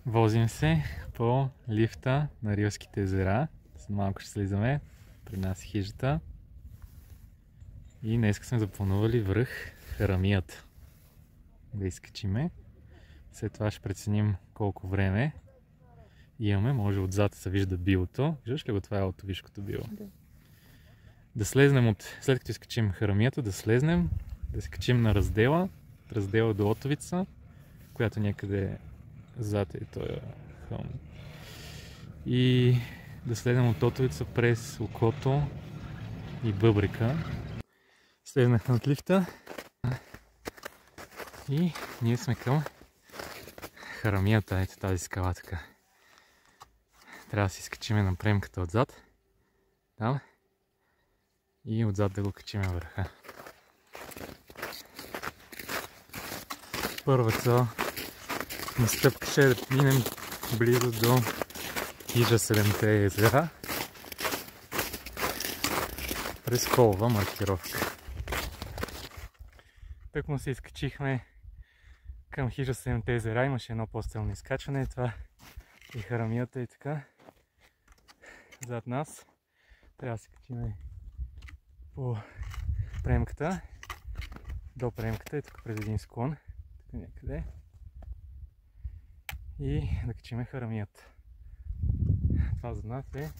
Возим се по лифта на Рилските езера. След малко ще слизаме при нас хижата. И днес сме запланували връх Харамията да изкачиме. След това ще преценим колко време имаме. Може отзад се вижда билото. Виждаш ли го това елтовишкото било? Да слезнем след като изкачим Харамията, да слезнем, да се качим на раздела до Отовица, която някъде зад е този хълм. И да следвам от Отовица през Окото и Бъбрика. Слезнахме от лифта и ние сме към Харамията, ето тази скала така. Трябва да си изкачиме на премката отзад. Там. И отзад да го качиме върха. Първата настъпка ще е да минем близо до хижа 7-те езера. През колова маркировка. Тъкмо се изкачихме към хижа 7-те езера. Имаше едно по-силно изкачване. Това е Харамията и така. Зад нас трябва да се качиме по премката. До премката е тук пред един склон. Тук някъде. И да качиме Харамията. Това за нас е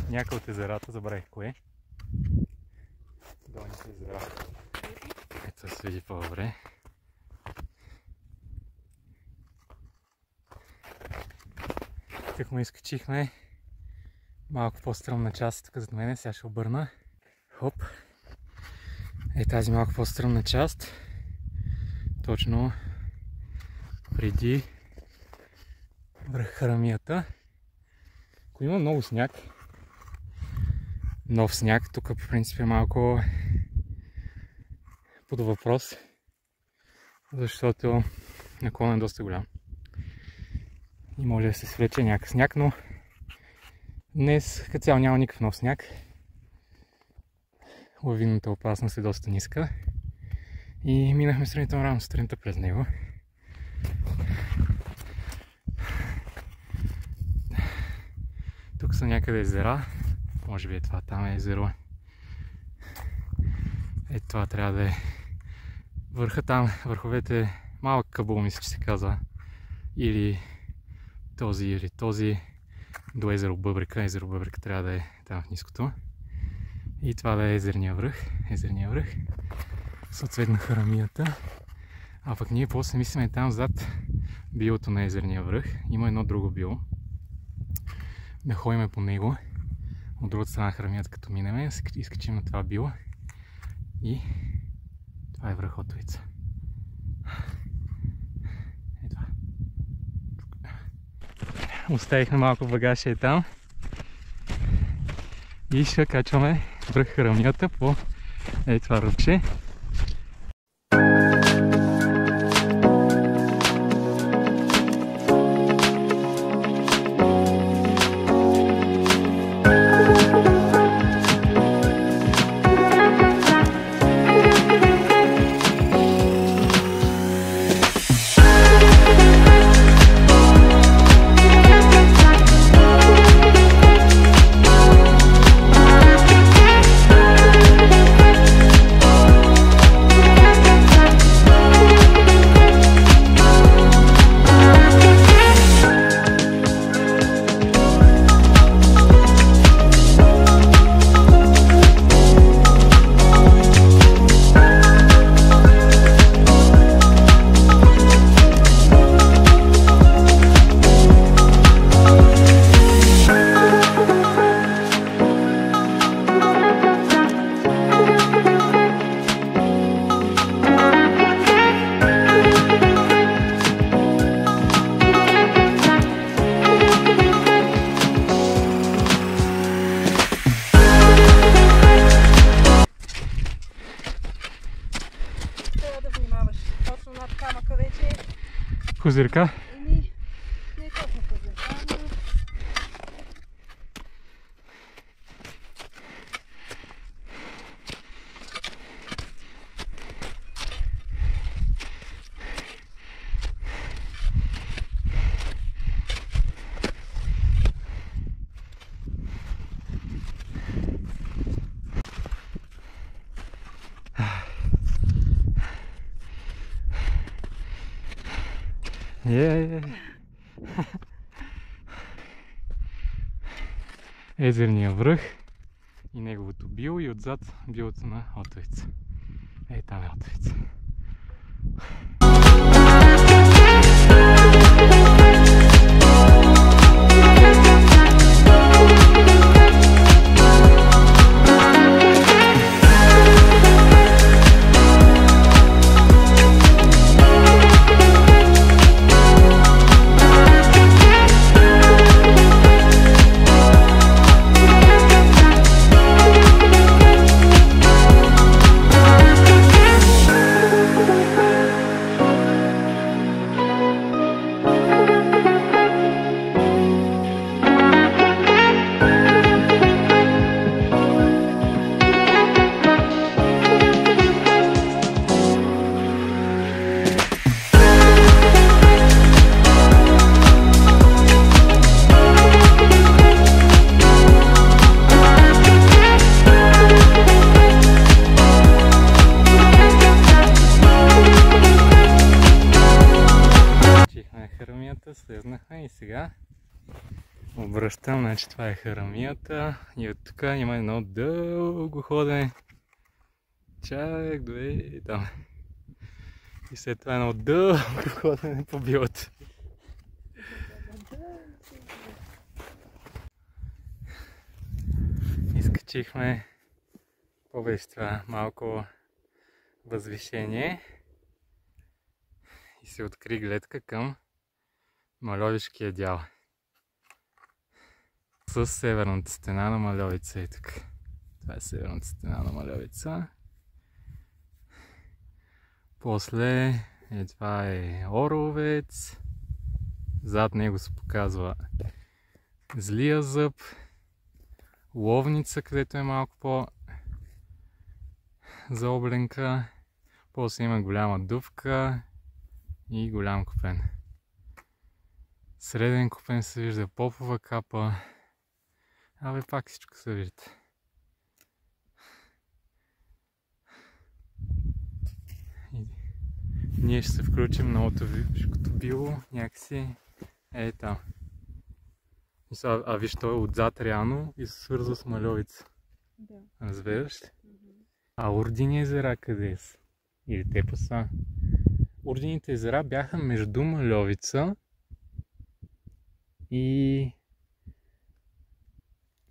някъде от езерата, забравих кое. Долните езера. Ето се види по-добре. Тук му изкачихме малко по-стръмна част тук зад мене, сега ще обърна. Хоп! Е тази малко по-стръмна част. Точно преди връх Харамията. Ако има много сняг, нов сняг, тук по принцип е малко под въпрос, защото наклонът е доста голям и може да се свлече някакъв сняг, но днес като цяло няма никакъв нов сняг. Лавинната опасност е доста ниска и минахме сравнително рано сутринта през него. Тук са някъде езера, може би е това, там е езеро. Ето това трябва да е върха там, върховете малък Кабул мисля, че се казва. Или този до езеро Бъбрика. Езеро Бъбрика трябва да е там в ниското. И това да е езерния връх. Съответно Харамията. А пък ние после мислиме там зад билото на езерния връх. Има едно друго било. Да ходим по него. От другата страна на Харамията като минеме, изкачим на това било. И това е връх Отовица. Е това. Оставихме малко багаж е там. И ще качваме връх Харамията по това ръбче. Козирка? Не точно козирка, но... Езерния връх и неговото било и отзад билото на Отовица. Ей, там е Отовица. Слезнахме и сега обръщам, значи това е Харамията и от тук има едно дълго ходене, чак до там. И след това едно дълго ходене по билото. Изкачихме по беше това малко възвишение и се откри гледка към Мальовишкия дял с северната стена на Мальовица. И тук. Това е северната стена на Мальовица. После това е Оровец. Зад него се показва Злия зъб. Ловница, където е малко по-заобленка. После има голяма дупка и голям купен. Среден купен се вижда, Попова капа. Абе, пак всичко се вижда. И ние ще се включим на Отовишкото било някакси там. А виж, той е отзад реално и се свързва с Мальовица. Да. Разбираш ли? А Урдини езера къде са? Или те па са? Урдините езера бяха между Мальовица и...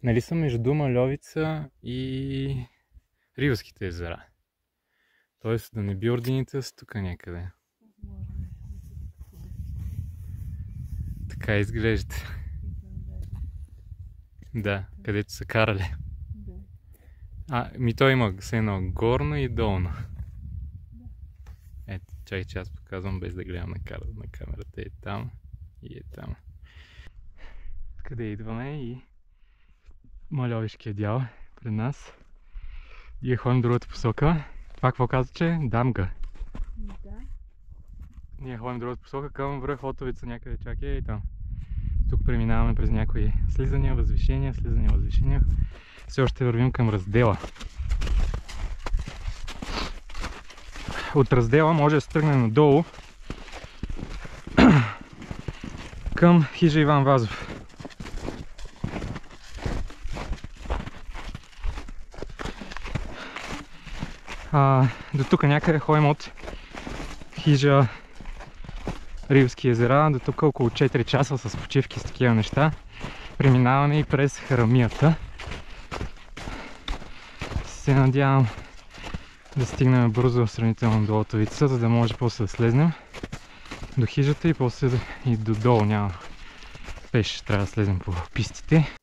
Нали са между Мальовица и Рилските езера. Тоест да не би Урдините са тук някъде. Така изглежда. Да, където са карали. Той има все едно горна и долна. Ето, чакай, че аз показвам без да гледам на камерата. Е там и е там. Къде идваме и Мальовишкия дял пред нас. И ходим в другата посока. Това какво казва, че? Дамга. Да. Ние ходим в другата посока към връх Отовица някъде, чакай и там. Тук преминаваме през някои слизания, възвишения. Все още вървим към раздела. От раздела може да се тръгне надолу към хижа Иван Вазов. До тук някъде ходим от хижа Рилски езера, до тук около 4 часа с почивки с такива неща. Преминаваме и през Харамията. Се надявам да стигнем бързо сравнително до Отовица, за да може после да слезнем до хижата и после и додолу. Няма пеш, трябва да слезем по пистите.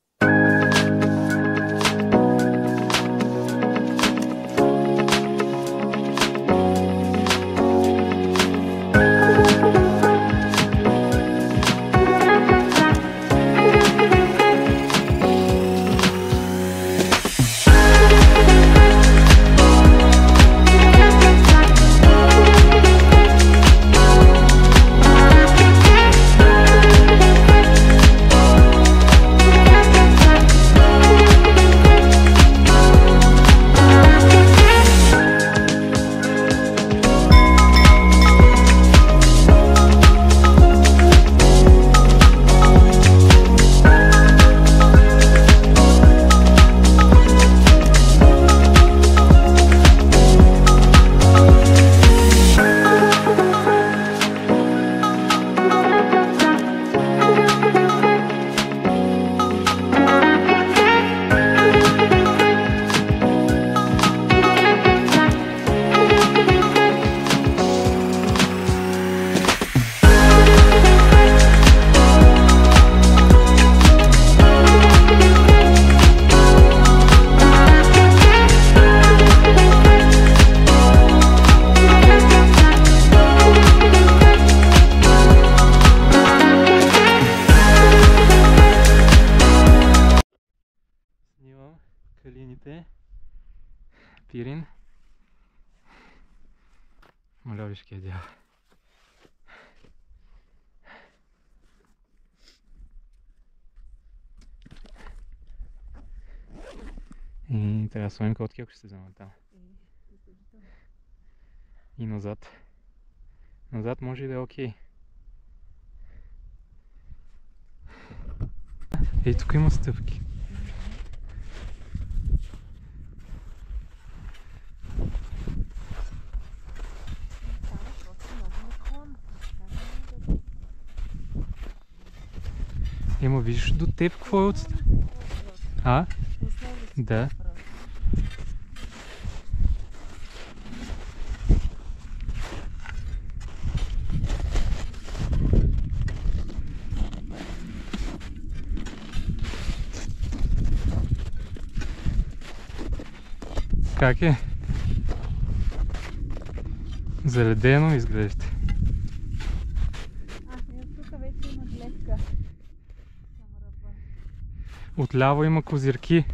калините. Пирин. Малевишкия дял. И трябва да сложим котки, ако ще се вземем там. И назад. Назад може и да е окей. Ей, тук има стъпки. Ема виждаш до теб какво е от... А? Да. Как е? Заледено изглежда. Тук вече има гледка. Отляво има козирки.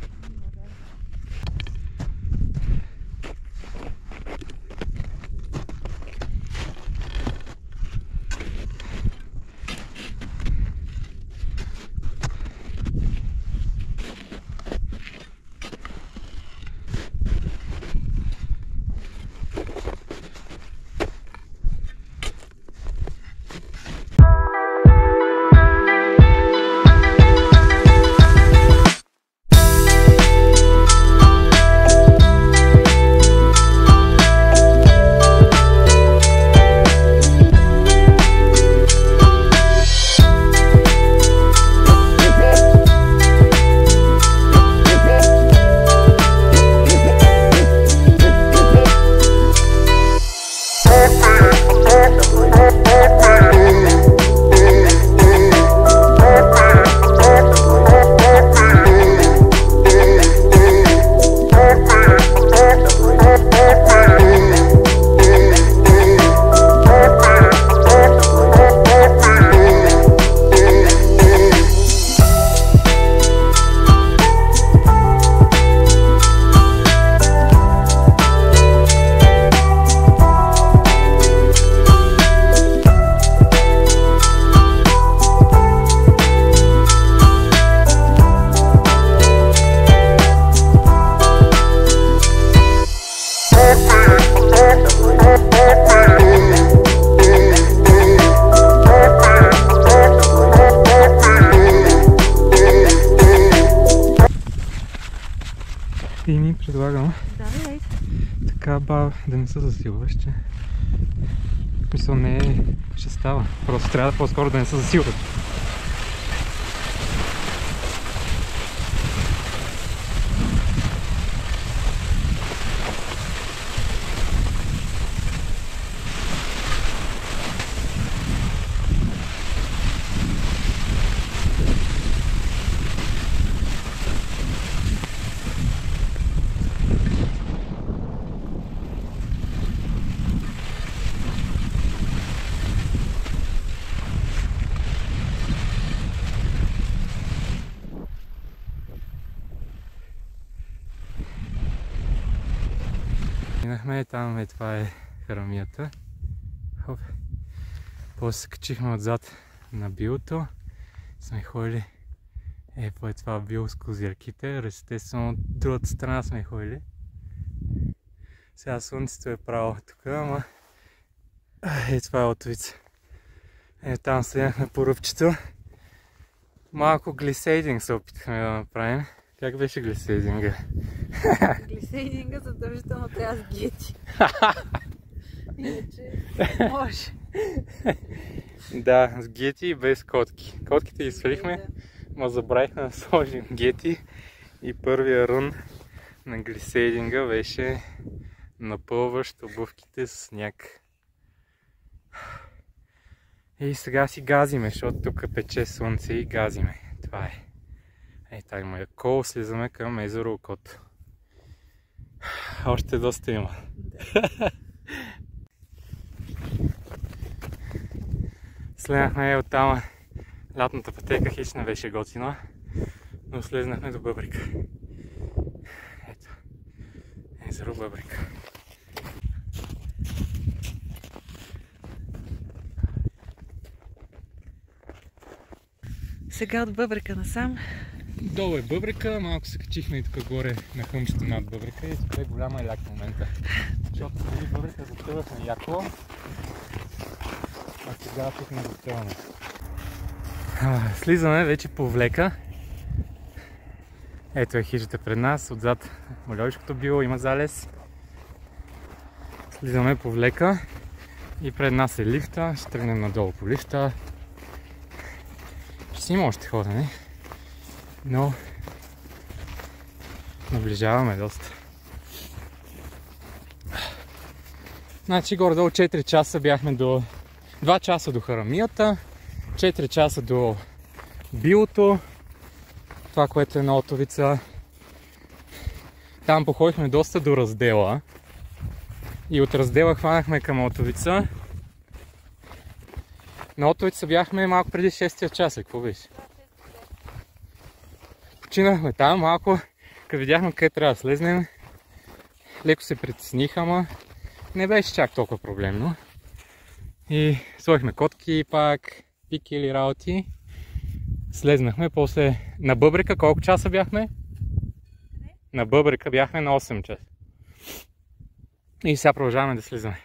И ми предлагам така да не се засилваш, че мисъл не е, ще става. Просто трябва да по-скоро да не се засилват. Минахме там, това е харамията. Хоп. После се качихме отзад на билото. Сме ходили по това било с козирките. Естествено от другата страна сме ходили. Сега слънцето е право тук, ама това е Лотовица. Там следнахме по ръбчето. Малко глисейдинг се опитахме да направим. Как беше глисейдинга? Глисейдинга задължително трябва с гети. Иначе може. Да, с гети и без котки. Котките ги свалихме, ма забравихме да сложим гети. И първия рун на глисейдинга беше напълващ обувките с сняг. И сега си газиме, защото тук пече слънце и газиме. Това е. Тай моя кол, слизаме към езеро Окото. Още доста има. Слезнахме оттам лятната пътека, хич не беше готина, но слезнахме до Бъбрика. езеро Бъбрика. Сега от Бъбрика насам. Долу е Бъбрика, малко се качихме и тук горе на хъмчето над Бъбрика и тук е голяма еляк в момента. Защото преди Бъбрика затъвахме яко, а сега тук не затъваме. Слизаме вече по влека. Ето е хижата пред нас, отзад Мальойшкото било, има залез. Слизаме по влека и пред нас е лифта, ще тръгнем надолу по лифта. Ще си има още ходене, но наближаваме доста. Значи горе-долу 4 часа бяхме до 2 часа до Харамията, 4 часа до Билото, това, което е на Отовица. Там походихме доста до Раздела и от Раздела хванахме към Отовица. На Отовица бяхме малко преди 6 часа, какво беше? Починахме там малко, като видяхме къде трябва да слезнем. Леко се притесниха, ама не беше чак толкова проблемно. И сложихме котки пак, пики или работи. Слезнахме после на Бъбрика. Колко часа бяхме? На Бъбрика бяхме на 8 часа. И сега продължаваме да слизаме.